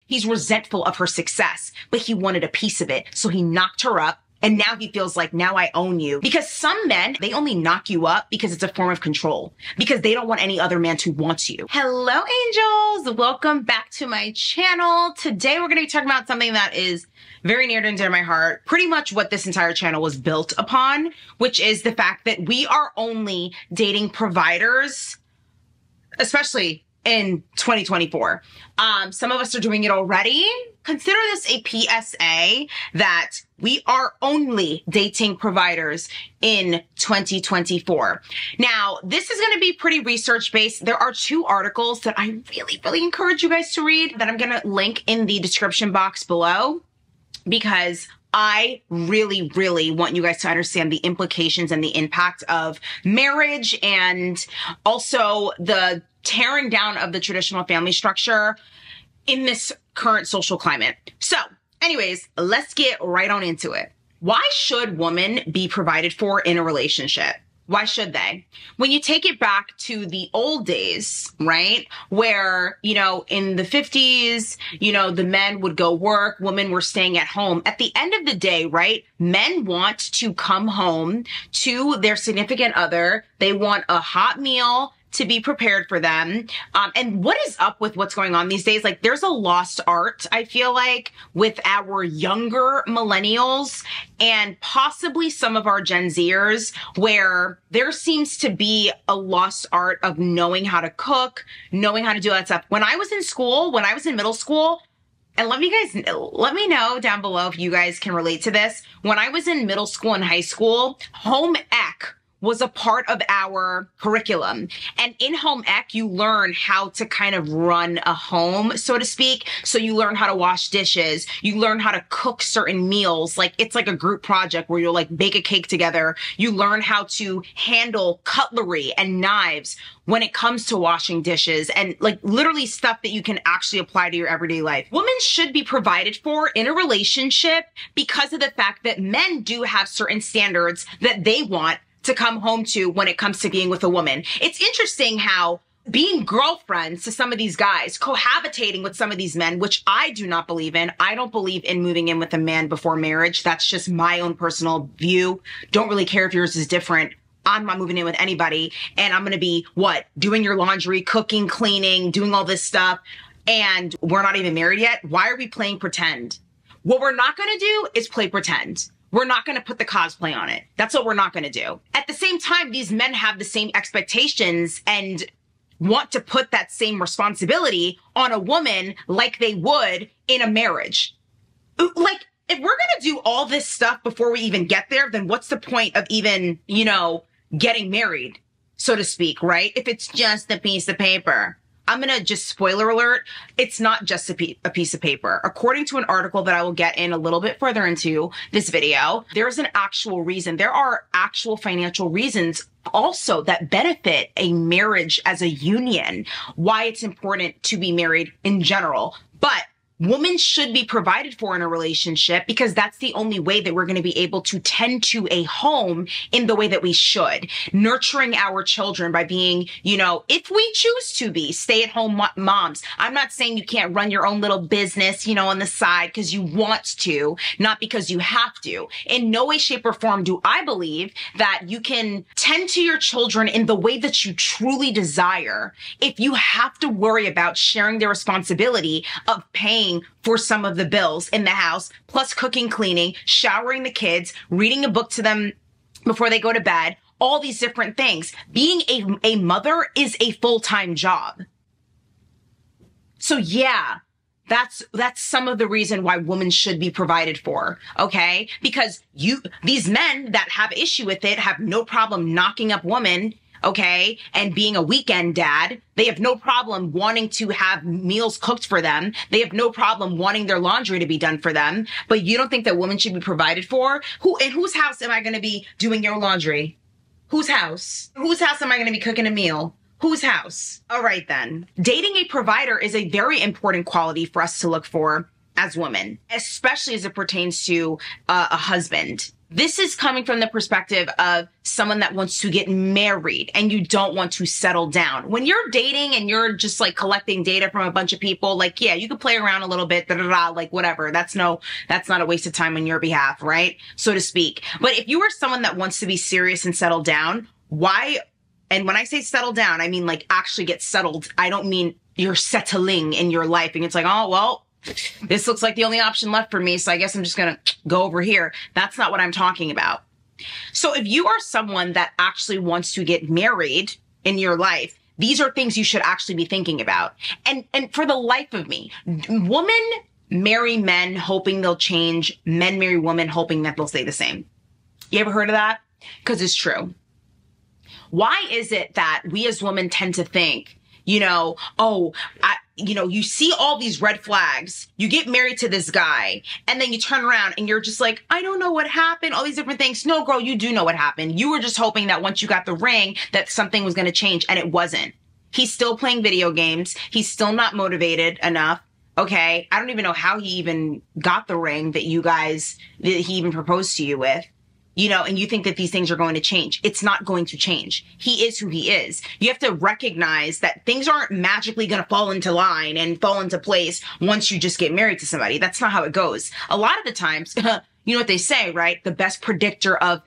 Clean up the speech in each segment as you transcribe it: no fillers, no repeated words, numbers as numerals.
He's resentful of her success, but he wanted a piece of it. So he knocked her up. And now he feels like, now I own you. Because some men, they only knock you up because it's a form of control. Because they don't want any other man to want you. Hello, angels. Welcome back to my channel. Today, we're going to be talking about something that is very near and dear to my heart. Pretty much what this entire channel was built upon, which is the fact that we are only dating providers, especially in 2024. Some of us are doing it already. Consider this a PSA that we are only dating providers in 2024. Now, this is going to be pretty research-based. There are two articles that I really encourage you guys to read that I'm going to link in the description box below, because I really want you guys to understand the implications and the impact of marriage and also the tearing down of the traditional family structure in this current social climate. So anyways, let's get right on into it. Why should women be provided for in a relationship? Why should they? When you take it back to the old days, right? Where, in the 50s, the men would go work, women were staying at home. At the end of the day, right? Men want to come home to their significant other. They want a hot meal to be prepared for them. And what is up with what's going on these days? Like, there's a lost art, I feel like, with our younger millennials and possibly some of our Gen Zers, where there seems to be a lost art of knowing how to cook, knowing how to do that stuff. When I was in school, when I was in middle school, and let me know down below if you guys can relate to this. When I was in middle school and high school, home ec was a part of our curriculum. And in home ec, you learn how to kind of run a home, so to speak. So you learn how to wash dishes. You learn how to cook certain meals. Like, it's like a group project where you'll like bake a cake together. You learn how to handle cutlery and knives when it comes to washing dishes, and like literally stuff that you can actually apply to your everyday life. Women should be provided for in a relationship because of the fact that men do have certain standards that they want to come home to when it comes to being with a woman. It's interesting how being girlfriends to some of these guys, cohabitating with some of these men, which I do not believe in. I don't believe in moving in with a man before marriage. That's just my own personal view. Don't really care if yours is different. I'm not moving in with anybody. And I'm going to be, doing your laundry, cooking, cleaning, doing all this stuff. And we're not even married yet. Why are we playing pretend? What we're not going to do is play pretend. We're not going to put the cosplay on it. That's what we're not going to do. At the same time, these men have the same expectations and want to put that same responsibility on a woman like they would in a marriage. Like, if we're going to do all this stuff before we even get there, then what's the point of even, getting married, so to speak, right? If it's just a piece of paper. I'm going to just spoiler alert. It's not just a piece of paper. According to an article that I will get in a little bit further into this video, there's an actual reason. There are actual financial reasons also that benefit a marriage as a union, why it's important to be married in general. But women should be provided for in a relationship because that's the only way that we're going to be able to tend to a home in the way that we should. Nurturing our children by being, if we choose to be stay-at-home moms. I'm not saying you can't run your own little business, on the side because you want to, not because you have to. In no way, shape, or form do I believe that you can tend to your children in the way that you truly desire if you have to worry about sharing the responsibility of paying for some of the bills in the house, plus cooking, cleaning, showering the kids, reading a book to them before they go to bed, all these different things. Being a mother is a full-time job. So yeah, that's some of the reason why women should be provided for, okay? Because these men that have issue with it have no problem knocking up women, okay, and being a weekend dad. They have no problem wanting to have meals cooked for them. They have no problem wanting their laundry to be done for them. But you don't think that women should be provided for? In whose house am I going to be doing your laundry? Whose house? Whose house am I going to be cooking a meal? Whose house? All right, then. Dating a provider is a very important quality for us to look for as women, especially as it pertains to a husband. This is coming from the perspective of someone that wants to get married and you don't want to settle down. When you're dating and you're just like collecting data from a bunch of people, like, yeah, you could play around a little bit, like whatever. That's not a waste of time on your behalf, right? So to speak. But if you are someone that wants to be serious and settle down, why? And when I say settle down, I mean like actually get settled. I don't mean you're settling in your life and it's like, oh, well, this looks like the only option left for me, so I guess I'm just going to go over here. That's not what I'm talking about. So if you are someone that actually wants to get married in your life, these are things you should actually be thinking about. And for the life of me, women marry men hoping they'll change. Men marry women hoping that they'll stay the same. You ever heard of that? Because it's true. Why is it that we as women tend to think, you see all these red flags, you get married to this guy, and then you turn around and you're just like, I don't know what happened, all these different things. No, girl, you do know what happened. You were just hoping that once you got the ring, that something was going to change, and it wasn't. He's still playing video games. He's still not motivated enough. Okay. I don't even know how he even got the ring that he even proposed to you with. And you think that these things are going to change. It's not going to change. He is who he is. You have to recognize that things aren't magically going to fall into line and fall into place once you just get married to somebody. That's not how it goes. A lot of the times, you know what they say, right? The best predictor of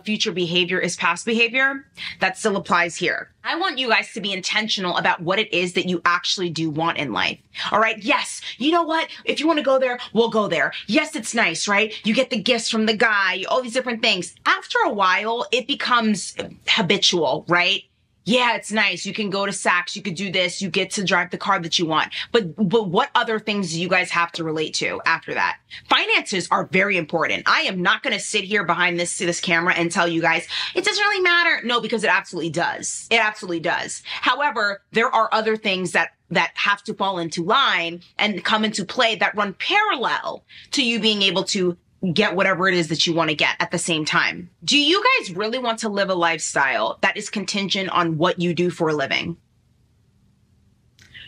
future behavior is past behavior. That still applies here. I want you guys to be intentional about what it is that you actually do want in life. All right. Yes. You know what? If you want to go there, we'll go there. Yes, it's nice, right? You get the gifts from the guy, all these different things. After a while, it becomes habitual, right? Yeah, it's nice. You can go to Saks. You could do this. You get to drive the car that you want. But what other things do you guys have to relate to after that? Finances are very important. I am not going to sit here behind this camera and tell you guys it doesn't really matter. No, because it absolutely does. It absolutely does. However, there are other things that have to fall into line and come into play that run parallel to you being able to get whatever it is that you want to get at the same time. Do you guys really want to live a lifestyle that is contingent on what you do for a living?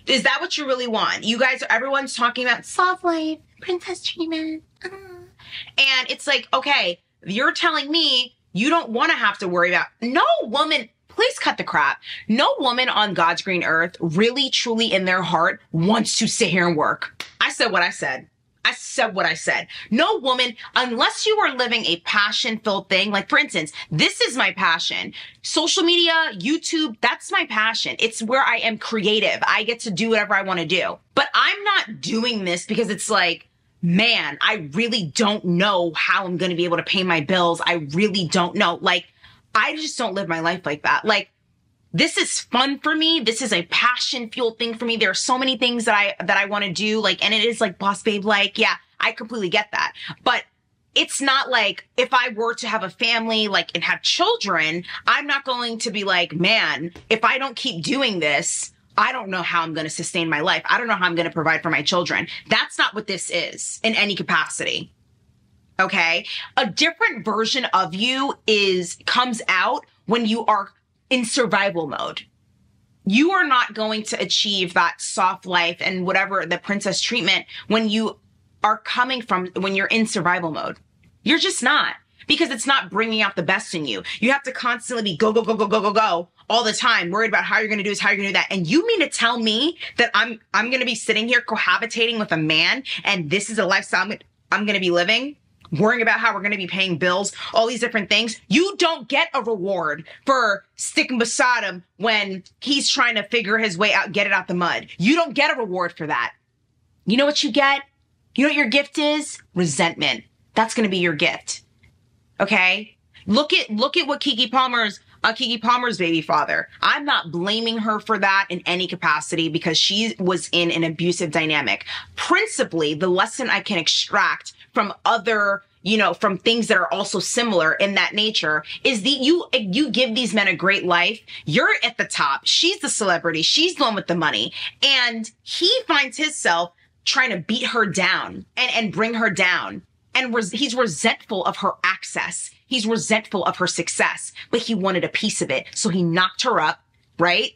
Is that what you really want? Everyone's talking about soft life, princess treatment. And it's like, okay, you're telling me you don't want to have to worry about. No woman, please cut the crap. No woman on God's green earth really, truly in their heart wants to sit here and work. I said what I said. I said what I said. No woman, unless you are living a passion-filled thing, like for instance, this is my passion. Social media, YouTube, that's my passion. It's where I am creative. I get to do whatever I want to do. But I'm not doing this because it's like, man, I really don't know how I'm going to be able to pay my bills. I really don't know. Like, I just don't live my life like that. Like, this is fun for me. This is a passion-fueled thing for me. There are so many things that I want to do. Like, and it is like boss babe, like, yeah, I completely get that. But it's not like if I were to have a family, like, and have children, I'm not going to be like, man, if I don't keep doing this, I don't know how I'm going to sustain my life. I don't know how I'm going to provide for my children. That's not what this is in any capacity. Okay. A different version of you comes out when you are in survival mode. You are not going to achieve that soft life and whatever the princess treatment when you are when you're in survival mode. You're just not, because it's not bringing out the best in you. You have to constantly be go all the time, worried about how you're going to do this, how you're going to do that. And you mean to tell me that I'm going to be sitting here cohabitating with a man and this is a lifestyle I'm going to be living? Worrying about how we're going to be paying bills, all these different things. You don't get a reward for sticking beside him when he's trying to figure his way out, get it out the mud. You don't get a reward for that. You know what you get? You know what your gift is? Resentment. That's going to be your gift. Okay? Look at what Keke Palmer's baby father. I'm not blaming her for that in any capacity because she was in an abusive dynamic. Principally, the lesson I can extract from other, from things that are also similar in that nature is you give these men a great life. You're at the top. She's the celebrity. She's the one with the money. And he finds himself trying to beat her down and bring her down. And he's resentful of her access. He's resentful of her success, but he wanted a piece of it. So he knocked her up, right?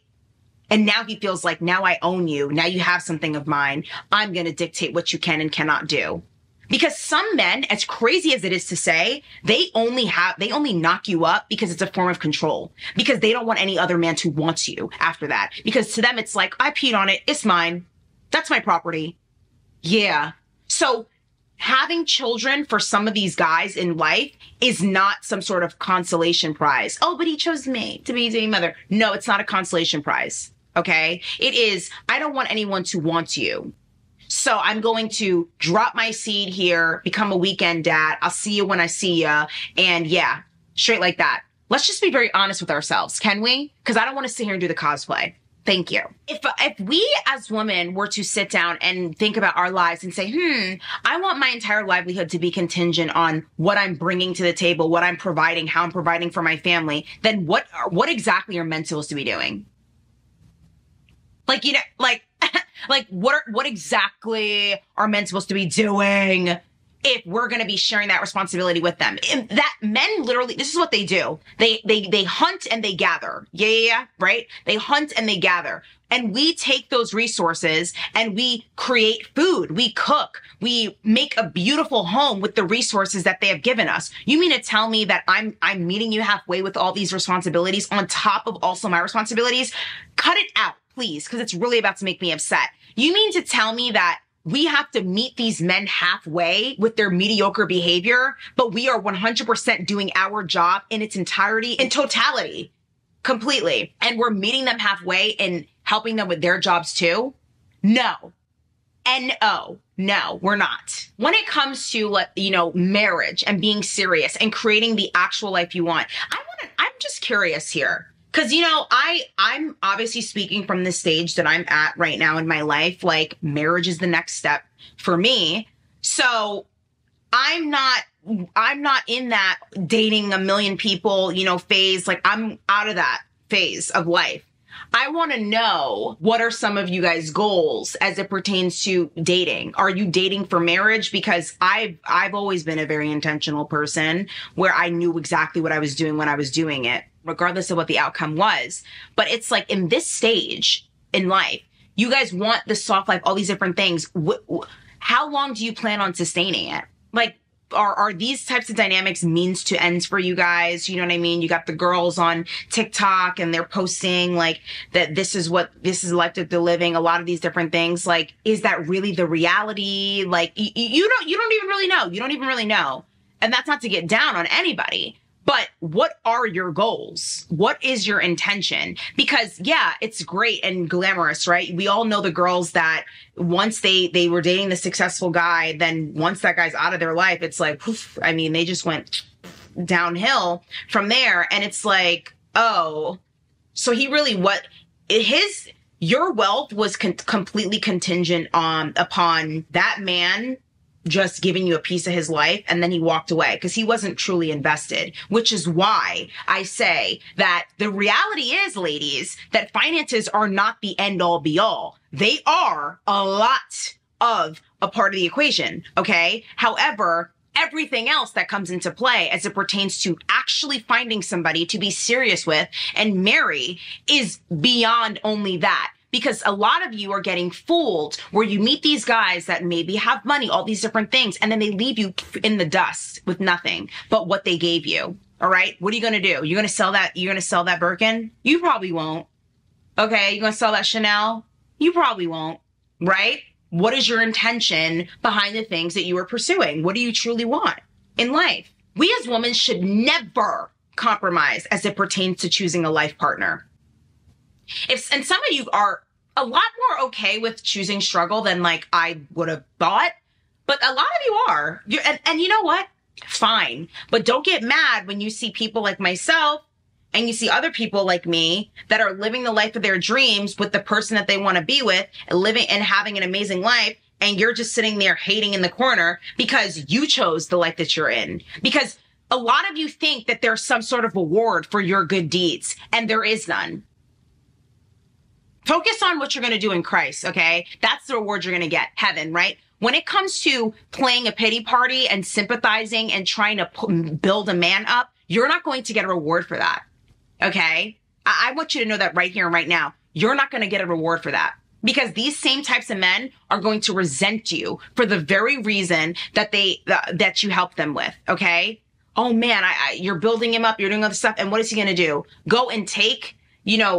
And now he feels like, now I own you. Now you have something of mine. I'm going to dictate what you can and cannot do. Because some men, as crazy as it is to say, they only knock you up because it's a form of control. Because they don't want any other man to want you after that. Because to them, it's like, I peed on it. It's mine. That's my property. Yeah. So having children for some of these guys in life is not some sort of consolation prize. Oh, but he chose me to be his mother. No, it's not a consolation prize. Okay. It is, I don't want anyone to want you. So I'm going to drop my seed here, become a weekend dad. I'll see you when I see ya. And yeah, straight like that. Let's just be very honest with ourselves, can we? Because I don't want to sit here and do the cosplay. Thank you. If we as women were to sit down and think about our lives and say, I want my entire livelihood to be contingent on what I'm bringing to the table, what I'm providing, how I'm providing for my family, then what exactly are men supposed to be doing? Like, you know, like what exactly are men supposed to be doing if we're going to be sharing that responsibility with them? And that men literally, this is what they do. They hunt and they gather. Yeah, right? They hunt and they gather. And we take those resources and we create food. We cook. We make a beautiful home with the resources that they have given us. You mean to tell me that I'm meeting you halfway with all these responsibilities on top of also my responsibilities? Cut it out, please, because it's really about to make me upset. You mean to tell me that we have to meet these men halfway with their mediocre behavior, but we are 100% doing our job in its entirety, in totality, completely, and we're meeting them halfway and helping them with their jobs too? No. N-O. No, we're not. When it comes to, marriage and being serious and creating the actual life you want, I'm just curious here. Because, I'm obviously speaking from the stage that I'm at right now in my life. Like, marriage is the next step for me. So I'm not in that dating a million people, phase. Like, I'm out of that phase of life. I want to know, what are some of you guys' goals as it pertains to dating? Are you dating for marriage? Because I've always been a very intentional person where I knew exactly what I was doing when I was doing it, regardless of what the outcome was. But it's like, in this stage in life, you guys want the soft life, all these different things. How long do you plan on sustaining it? Like, are these types of dynamics means to ends for you guys? You know what I mean? You got the girls on TikTok and they're posting like that this is the life that they're living, a lot of these different things. Like, is that really the reality? Like, you don't even really know. You don't even really know. And that's not to get down on anybody. But what are your goals? What is your intention? Because yeah, it's great and glamorous, right? We all know the girls that once they were dating the successful guy, then once that guy's out of their life, it's like, poof, I mean, they just went downhill from there. And it's like, oh, so he really, your wealth was completely contingent upon that man just giving you a piece of his life, and then he walked away because he wasn't truly invested, which is why I say that the reality is, ladies, that finances are not the end all be all. They are a lot of a part of the equation. Okay. However, everything else that comes into play as it pertains to actually finding somebody to be serious with and marry is beyond only that. Because a lot of you are getting fooled where you meet these guys that maybe have money, all these different things, and then they leave you in the dust with nothing but what they gave you. All right. What are you going to do? You're going to sell that Birkin? You probably won't. Okay. You're going to sell that Chanel? You probably won't. Right? What is your intention behind the things that you are pursuing? What do you truly want in life? We as women should never compromise as it pertains to choosing a life partner. And some of you are a lot more okay with choosing struggle than like I would have thought, but a lot of you are. And you know what? Fine. But don't get mad when you see people like myself and you see other people like me that are living the life of their dreams with the person that they want to be with and living and having an amazing life. And you're just sitting there hating in the corner because you chose the life that you're in. Because a lot of you think that there's some sort of reward for your good deeds, and there is none. Focus on what you're going to do in Christ, okay? That's the reward you're going to get, heaven, right? When it comes to playing a pity party and sympathizing and trying to build a man up, you're not going to get a reward for that, okay? I want you to know that right here and right now. You're not going to get a reward for that. Because these same types of men are going to resent you for the very reason that that you helped them with. Okay. Oh man, you're building him up. You're doing all this stuff. And what is he going to do? Go and take,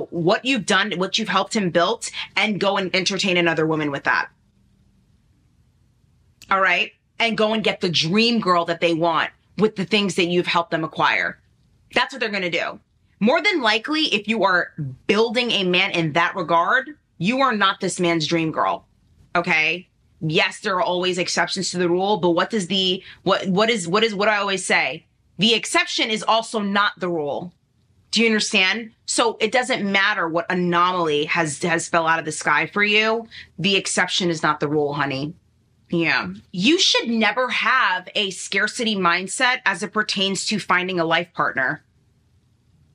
what you've done, what you've helped him build, and go and entertain another woman with that. All right. And go and get the dream girl that they want with the things that you've helped them acquire. That's what they're going to do. More than likely, if you are building a man in that regard, you are not this man's dream girl. Okay. Yes, there are always exceptions to the rule, but what I always say? The exception is also not the rule. Do you understand? So it doesn't matter what anomaly has fell out of the sky for you. The exception is not the rule, honey. Yeah. You should never have a scarcity mindset as it pertains to finding a life partner.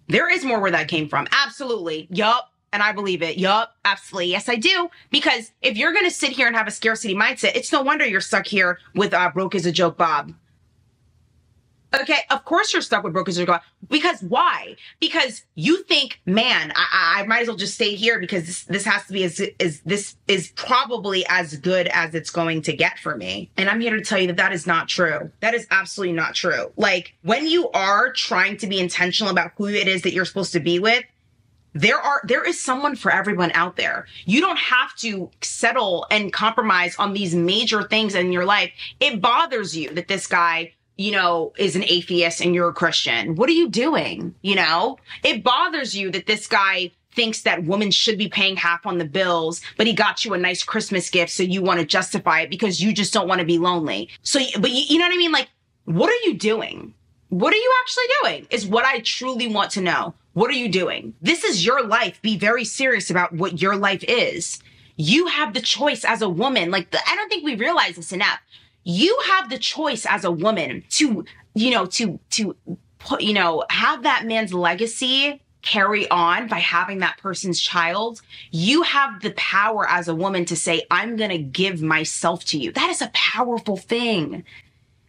There is more where that came from. Absolutely. Yup. And I believe it. Yup. Absolutely. Yes, I do. Because if you're going to sit here and have a scarcity mindset, it's no wonder you're stuck here with broke as a joke, Bob. Okay. Of course you're stuck with broke as a joke, Bob. Because why? Because you think, man, I might as well just stay here because this has to be this is probably as good as it's going to get for me. And I'm here to tell you that is not true. That is absolutely not true. Like when you are trying to be intentional about who it is that you're supposed to be with, there is someone for everyone out there. You don't have to settle and compromise on these major things in your life. It bothers you that this guy, is an atheist and you're a Christian. What are you doing? It bothers you that this guy thinks that women should be paying half on the bills, but he got you a nice Christmas gift. So you want to justify it because you just don't want to be lonely. So, but you know what I mean? Like, what are you doing? What are you actually doing is what I truly want to know. What are you doing? This is your life. Be very serious about what your life is. You have the choice as a woman. I don't think we realize this enough. You have the choice as a woman to have that man's legacy carry on by having that person's child. You have the power as a woman to say, I'm going to give myself to you. That is a powerful thing.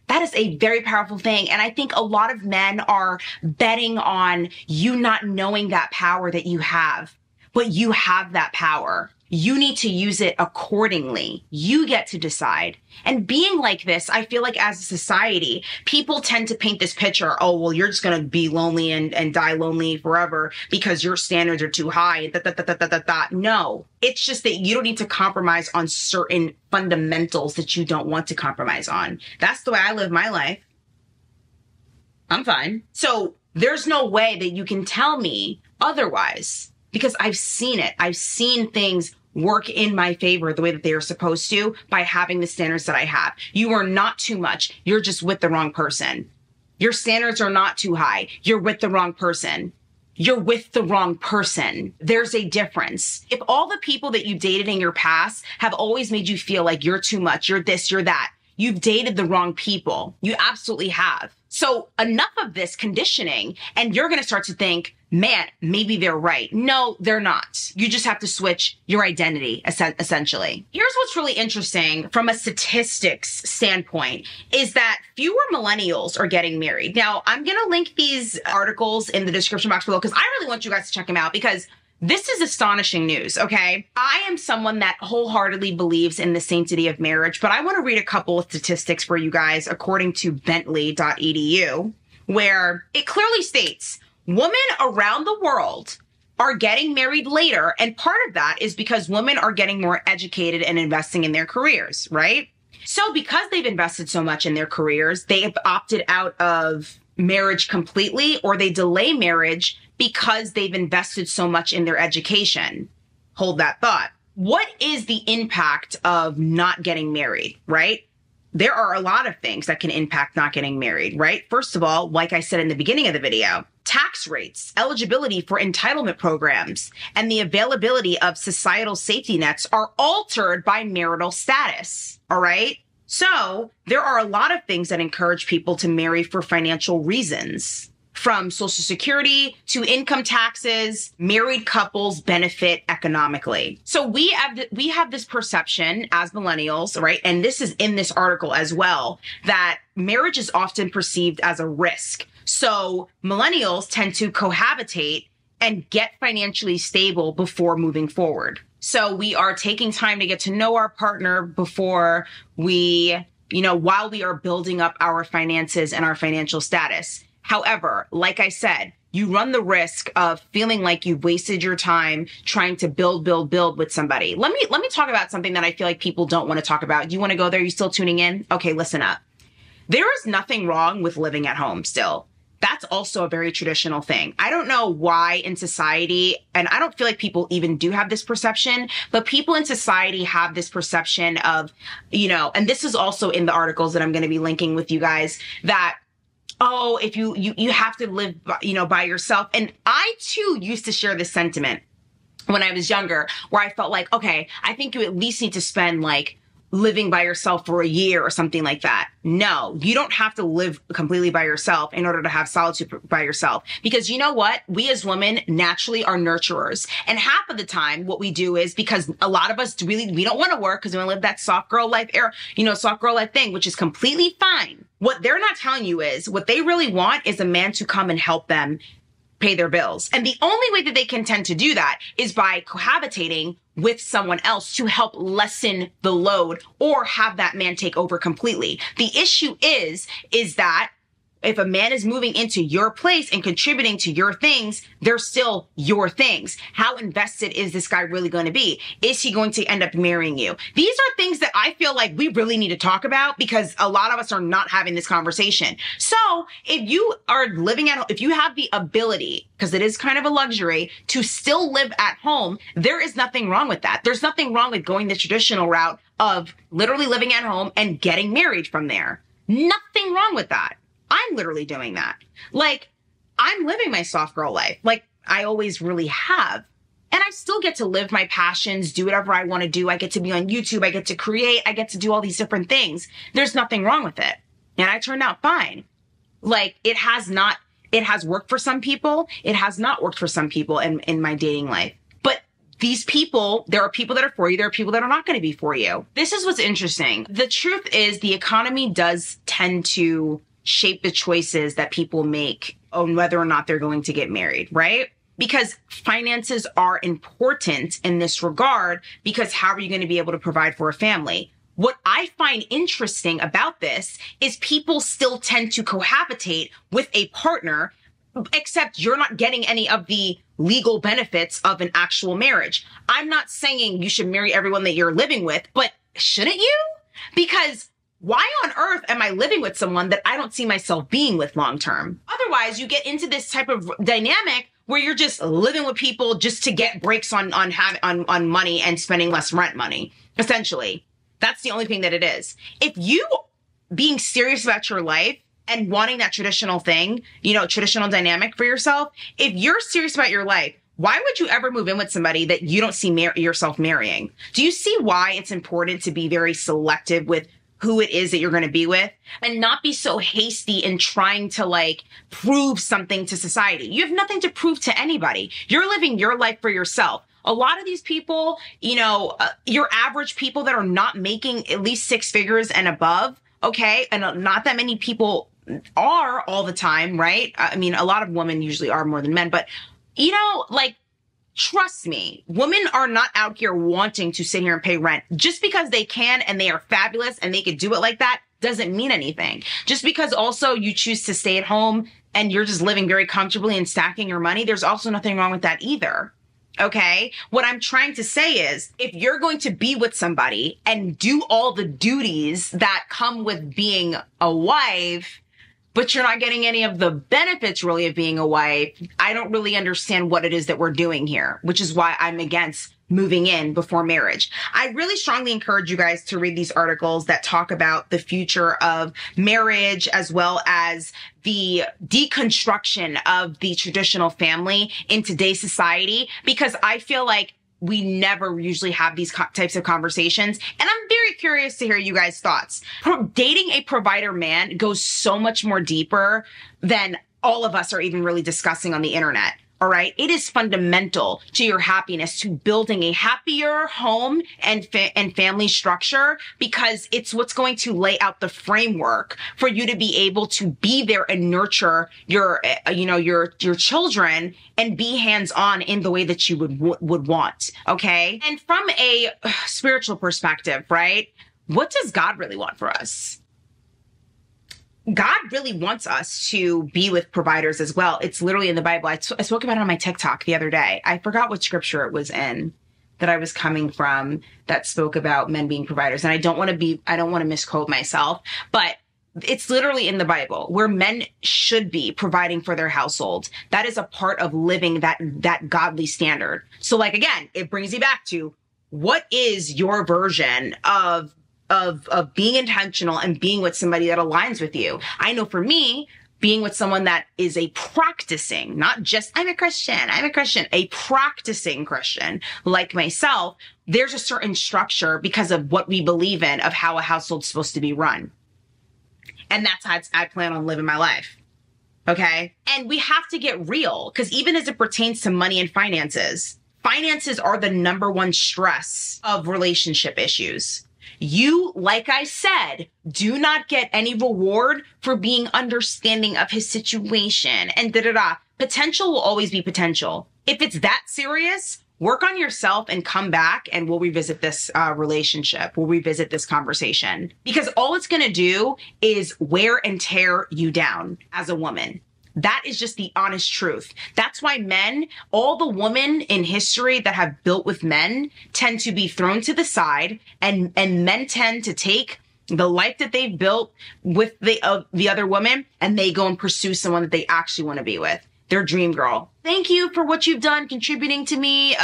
That is a very powerful thing. And I think a lot of men are betting on you not knowing that power that you have, but you have that power. You need to use it accordingly. You get to decide. And being like this, I feel like as a society, people tend to paint this picture. Oh, well, you're just going to be lonely and die lonely forever because your standards are too high. No, it's just that you don't need to compromise on certain fundamentals that you don't want to compromise on. That's the way I live my life. I'm fine. So there's no way that you can tell me otherwise because I've seen it. I've seen things work in my favor the way that they are supposed to by having the standards that I have. You are not too much. You're just with the wrong person. Your standards are not too high. You're with the wrong person. You're with the wrong person. There's a difference. If all the people that you dated in your past have always made you feel like you're too much, you're this, you're that, you've dated the wrong people. You absolutely have. So enough of this conditioning, and you're going to start to think, man, maybe they're right. No, they're not. You just have to switch your identity, essentially. Here's what's really interesting from a statistics standpoint is that fewer millennials are getting married. Now, I'm going to link these articles in the description box below because I really want you guys to check them out because this is astonishing news, okay? I am someone that wholeheartedly believes in the sanctity of marriage, but I want to read a couple of statistics for you guys according to Bentley.edu, where it clearly states women around the world are getting married later, and part of that is because women are getting more educated and investing in their careers, right? So because they've invested so much in their careers, they have opted out of marriage completely, or they delay marriage because they've invested so much in their education. Hold that thought. What is the impact of not getting married, right? There are a lot of things that can impact not getting married, right? First of all, like I said in the beginning of the video, tax rates, eligibility for entitlement programs, and the availability of societal safety nets are altered by marital status, all right? So there are a lot of things that encourage people to marry for financial reasons. From Social Security to income taxes, married couples benefit economically. So we have this perception as millennials, right? And this is in this article as well, that marriage is often perceived as a risk. So millennials tend to cohabitate and get financially stable before moving forward. So we are taking time to get to know our partner before we, while we are building up our finances and our financial status. However, like I said, you run the risk of feeling like you've wasted your time trying to build with somebody. Let me talk about something that I feel like people don't want to talk about. You want to go there? You still tuning in? Okay, listen up. There is nothing wrong with living at home still. That's also a very traditional thing. I don't know why in society, and I don't feel like people even do have this perception, but people in society have this perception of, and this is also in the articles that I'm going to be linking with you guys, that oh, if you have to live, by yourself. And I too used to share this sentiment when I was younger, where I felt like, okay, I think you at least need to spend like living by yourself for a year or something like that. No, you don't have to live completely by yourself in order to have solitude by yourself. Because you know what? We as women naturally are nurturers. And half of the time what we do is because a lot of us we don't want to work because we want to live that soft girl life soft girl life thing, which is completely fine. What they're not telling you is what they really want is a man to come and help them pay their bills. And the only way that they can tend to do that is by cohabitating with someone else to help lessen the load or have that man take over completely. The issue is that if a man is moving into your place and contributing to your things, they're still your things. How invested is this guy really going to be? Is he going to end up marrying you? These are things that I feel like we really need to talk about because a lot of us are not having this conversation. So if you are living at home, if you have the ability, because it is kind of a luxury, to still live at home, there is nothing wrong with that. There's nothing wrong with going the traditional route of literally living at home and getting married from there. Nothing wrong with that. I'm literally doing that. Like, I'm living my soft girl life. Like, I always really have. And I still get to live my passions, do whatever I want to do. I get to be on YouTube. I get to create. I get to do all these different things. There's nothing wrong with it. And I turned out fine. Like, it has worked for some people. It has not worked for some people in my dating life. But these people, there are people that are for you. There are people that are not going to be for you. This is what's interesting. The truth is the economy does tend to shape the choices that people make on whether or not they're going to get married, right? Because finances are important in this regard, because how are you going to be able to provide for a family? What I find interesting about this is people still tend to cohabitate with a partner, except you're not getting any of the legal benefits of an actual marriage. I'm not saying you should marry everyone that you're living with, but shouldn't you? Because why on earth am I living with someone that I don't see myself being with long term? Otherwise, you get into this type of dynamic where you're just living with people just to get breaks on money and spending less rent money. Essentially, that's the only thing that it is. If you being serious about your life and wanting that traditional thing, traditional dynamic for yourself, if you're serious about your life, why would you ever move in with somebody that you don't see yourself marrying? Do you see why it's important to be very selective with who it is that you're going to be with and not be so hasty in trying to prove something to society? You have nothing to prove to anybody. You're living your life for yourself. A lot of these people, your average people that are not making at least 6 figures and above, okay, and not that many people are all the time, right? I mean, a lot of women usually are more than men, but trust me, women are not out here wanting to sit here and pay rent. Just because they can and they are fabulous and they could do it like that doesn't mean anything. Just because also you choose to stay at home and you're just living very comfortably and stacking your money, there's also nothing wrong with that either. Okay? What I'm trying to say is, if you're going to be with somebody and do all the duties that come with being a wife, but you're not getting any of the benefits really of being a wife, I don't really understand what it is that we're doing here, which is why I'm against moving in before marriage. I really strongly encourage you guys to read these articles that talk about the future of marriage as well as the deconstruction of the traditional family in today's society, because I feel like we never usually have these types of conversations. And I'm very curious to hear you guys' thoughts. Dating a provider man goes so much more deeper than all of us are even really discussing on the internet. All right. It is fundamental to your happiness, to building a happier home and family structure, because it's what's going to lay out the framework for you to be able to be there and nurture your children and be hands-on in the way that you would want. Okay. And from a spiritual perspective, right? What does God really want for us? God really wants us to be with providers as well. It's literally in the Bible. I spoke about it on my TikTok the other day. I forgot what scripture it was in that I was coming from that spoke about men being providers. And I don't want to misquote myself, but it's literally in the Bible where men should be providing for their household. That is a part of living that godly standard. So like, again, it brings you back to what is your version of being intentional and being with somebody that aligns with you. I know for me, being with someone that is a practicing, not just, I'm a Christian, a practicing Christian like myself, there's a certain structure because of what we believe in, of how a household's supposed to be run. And that's how I plan on living my life. Okay. And we have to get real, because even as it pertains to money and finances are the number one stress of relationship issues. You, like I said, do not get any reward for being understanding of his situation and da-da-da. Potential will always be potential. If it's that serious, work on yourself and come back and we'll revisit this relationship. We'll revisit this conversation, because all it's going to do is wear and tear you down as a woman. That is just the honest truth. That's why men, all the women in history that have built with men, tend to be thrown to the side, and men tend to take the life that they've built with the other woman, and they go and pursue someone that they actually want to be with. Their dream girl. Thank you for what you've done contributing to me.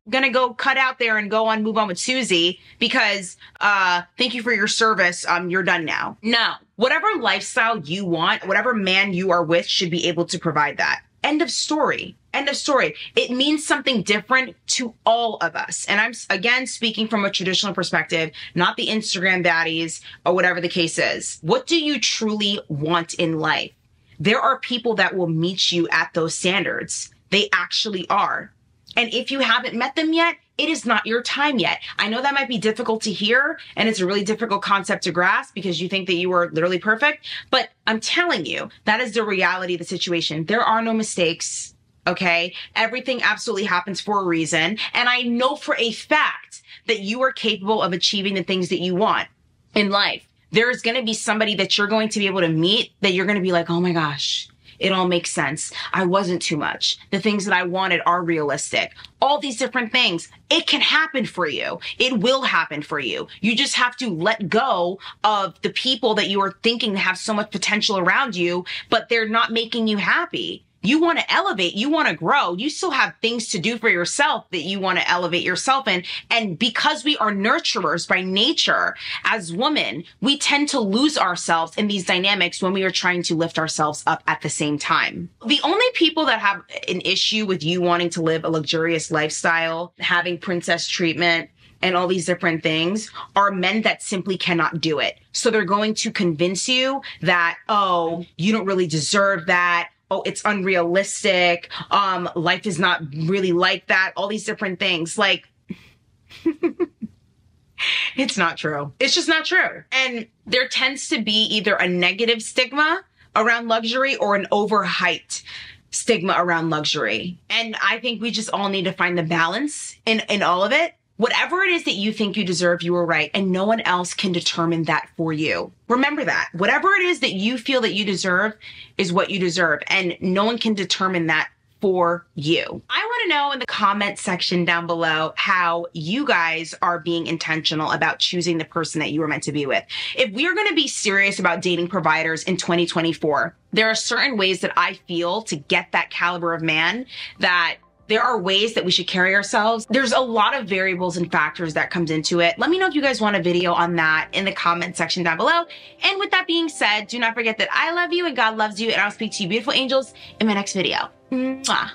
Gonna go cut out there and move on with Susie, because thank you for your service. You're done now. No. Whatever lifestyle you want, whatever man you are with should be able to provide that. End of story. End of story. It means something different to all of us. And I'm, again, speaking from a traditional perspective, not the Instagram baddies or whatever the case is. What do you truly want in life? There are people that will meet you at those standards. They actually are. And if you haven't met them yet, it is not your time yet. I know that might be difficult to hear, and it's a really difficult concept to grasp because you think that you are literally perfect. But I'm telling you, that is the reality of the situation. There are no mistakes, okay? Everything absolutely happens for a reason. And I know for a fact that you are capable of achieving the things that you want in life. There is going to be somebody that you're going to be able to meet that you're going to be like, oh my gosh, it all makes sense. I wasn't too much. The things that I wanted are realistic. All these different things. It can happen for you. It will happen for you. You just have to let go of the people that you are thinking have so much potential around you, but they're not making you happy. You want to elevate, you want to grow, you still have things to do for yourself that you want to elevate yourself in. And because we are nurturers by nature as women, we tend to lose ourselves in these dynamics when we are trying to lift ourselves up at the same time. The only people that have an issue with you wanting to live a luxurious lifestyle, having princess treatment, and all these different things are men that simply cannot do it. So they're going to convince you that, oh, you don't really deserve that. Oh, it's unrealistic. Life is not really like that. All these different things. Like, it's not true. It's just not true. And there tends to be either a negative stigma around luxury or an overhyped stigma around luxury. And I think we just all need to find the balance in all of it. Whatever it is that you think you deserve, you are right. And no one else can determine that for you. Remember that. Whatever it is that you feel that you deserve is what you deserve. And no one can determine that for you. I want to know in the comment section down below how you guys are being intentional about choosing the person that you were meant to be with. If we are going to be serious about dating providers in 2024, there are certain ways that I feel to get that caliber of man that there are ways that we should carry ourselves. There's a lot of variables and factors that comes into it. Let me know if you guys want a video on that in the comment section down below. And with that being said, do not forget that I love you and God loves you, and I'll speak to you beautiful angels in my next video. Mwah.